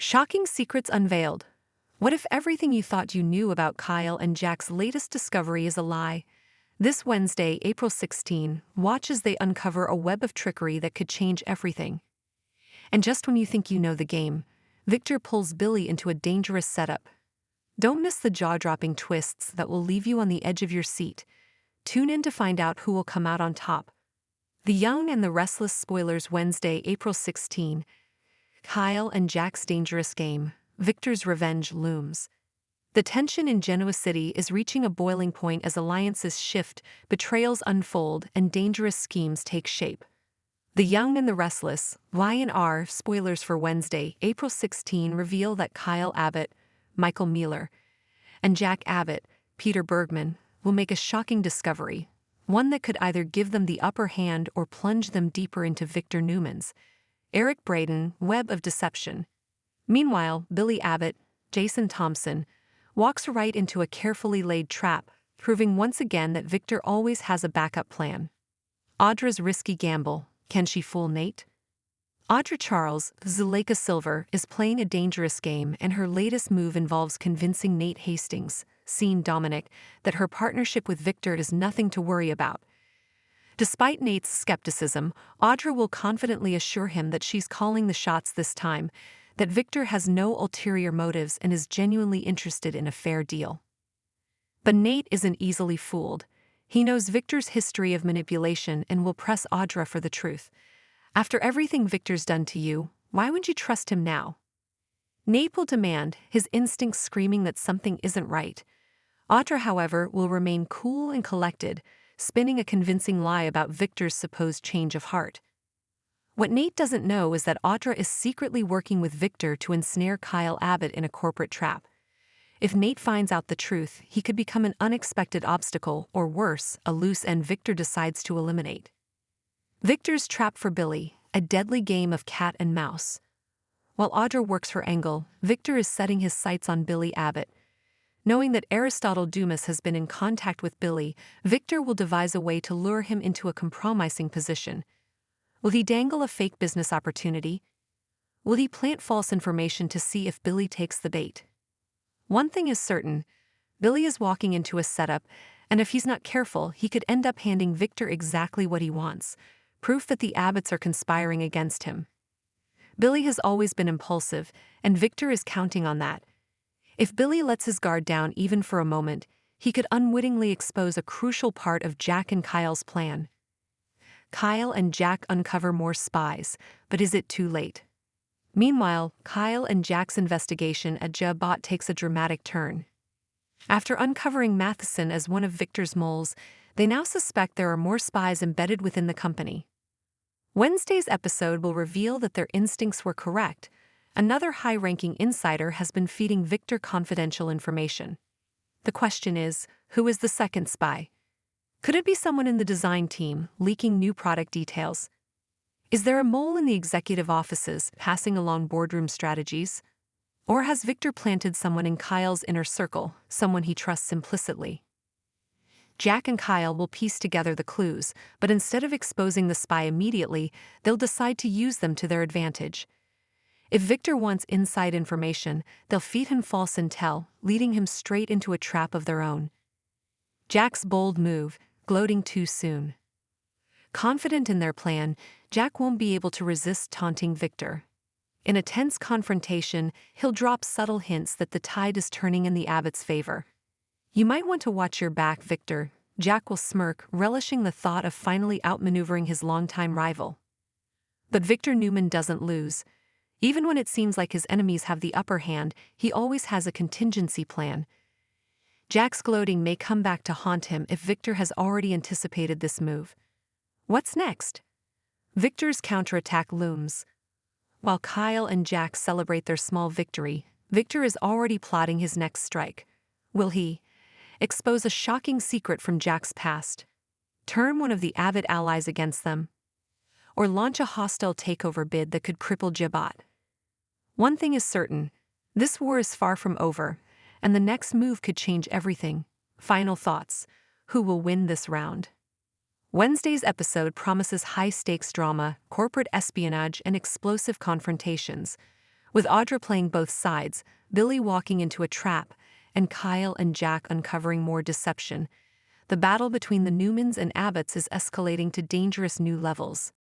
Shocking secrets unveiled. What if everything you thought you knew about Kyle and Jack's latest discovery is a lie? This Wednesday, April 16, watch as they uncover a web of trickery that could change everything. And just when you think you know the game, Victor pulls Billy into a dangerous setup. Don't miss the jaw-dropping twists that will leave you on the edge of your seat. Tune in to find out who will come out on top. The Young and the Restless spoilers Wednesday, April 16. Kyle and Jack's dangerous game. Victor's revenge looms. The tension in Genoa City is reaching a boiling point as alliances shift, betrayals unfold, and dangerous schemes take shape. The Young and the Restless, Y&R spoilers for Wednesday, April 16 reveal that Kyle Abbott, Michael Mueller, and Jack Abbott, Peter Bergman, will make a shocking discovery, one that could either give them the upper hand or plunge them deeper into Victor Newman's Eric Braeden web of deception. Meanwhile, Billy Abbott, Jason Thompson, walks right into a carefully laid trap, proving once again that Victor always has a backup plan. Audra's risky gamble. Can she fool Nate? Audra Charles, Zuleika Silver, is playing a dangerous game, and her latest move involves convincing Nate Hastings, seen Dominic, that her partnership with Victor is nothing to worry about. Despite Nate's skepticism, Audra will confidently assure him that she's calling the shots this time, that Victor has no ulterior motives and is genuinely interested in a fair deal. But Nate isn't easily fooled. He knows Victor's history of manipulation and will press Audra for the truth. After everything Victor's done to you, why wouldn't you trust him now? Nate will demand, his instincts screaming that something isn't right. Audra, however, will remain cool and collected, spinning a convincing lie about Victor's supposed change of heart. What Nate doesn't know is that Audra is secretly working with Victor to ensnare Kyle Abbott in a corporate trap. If Nate finds out the truth, he could become an unexpected obstacle, or worse, a loose end Victor decides to eliminate. Victor's trap for Billy, a deadly game of cat and mouse. While Audra works her angle, Victor is setting his sights on Billy Abbott. Knowing that Aristotle Dumas has been in contact with Billy, Victor will devise a way to lure him into a compromising position. Will he dangle a fake business opportunity? Will he plant false information to see if Billy takes the bait? One thing is certain, Billy is walking into a setup, and if he's not careful, he could end up handing Victor exactly what he wants, proof that the Abbotts are conspiring against him. Billy has always been impulsive, and Victor is counting on that. If Billy lets his guard down even for a moment, he could unwittingly expose a crucial part of Jack and Kyle's plan. Kyle and Jack uncover more spies, but is it too late? Meanwhile, Kyle and Jack's investigation at Jabot takes a dramatic turn. After uncovering Matheson as one of Victor's moles, they now suspect there are more spies embedded within the company. Wednesday's episode will reveal that their instincts were correct. Another high-ranking insider has been feeding Victor confidential information. The question is, who is the second spy? Could it be someone in the design team, leaking new product details? Is there a mole in the executive offices, passing along boardroom strategies? Or has Victor planted someone in Kyle's inner circle, someone he trusts implicitly? Jack and Kyle will piece together the clues, but instead of exposing the spy immediately, they'll decide to use them to their advantage. If Victor wants inside information, they'll feed him false intel, leading him straight into a trap of their own. Jack's bold move, gloating too soon. Confident in their plan, Jack won't be able to resist taunting Victor. In a tense confrontation, he'll drop subtle hints that the tide is turning in the Abbotts' favor. You might want to watch your back, Victor. Jack will smirk, relishing the thought of finally outmaneuvering his longtime rival. But Victor Newman doesn't lose. Even when it seems like his enemies have the upper hand, he always has a contingency plan. Jack's gloating may come back to haunt him if Victor has already anticipated this move. What's next? Victor's counterattack looms. While Kyle and Jack celebrate their small victory, Victor is already plotting his next strike. Will he expose a shocking secret from Jack's past, turn one of the Abbott allies against them, or launch a hostile takeover bid that could cripple Jabot? One thing is certain, this war is far from over, and the next move could change everything. Final thoughts. Who will win this round? Wednesday's episode promises high-stakes drama, corporate espionage, and explosive confrontations. With Audra playing both sides, Billy walking into a trap, and Kyle and Jack uncovering more deception, the battle between the Newmans and Abbotts is escalating to dangerous new levels.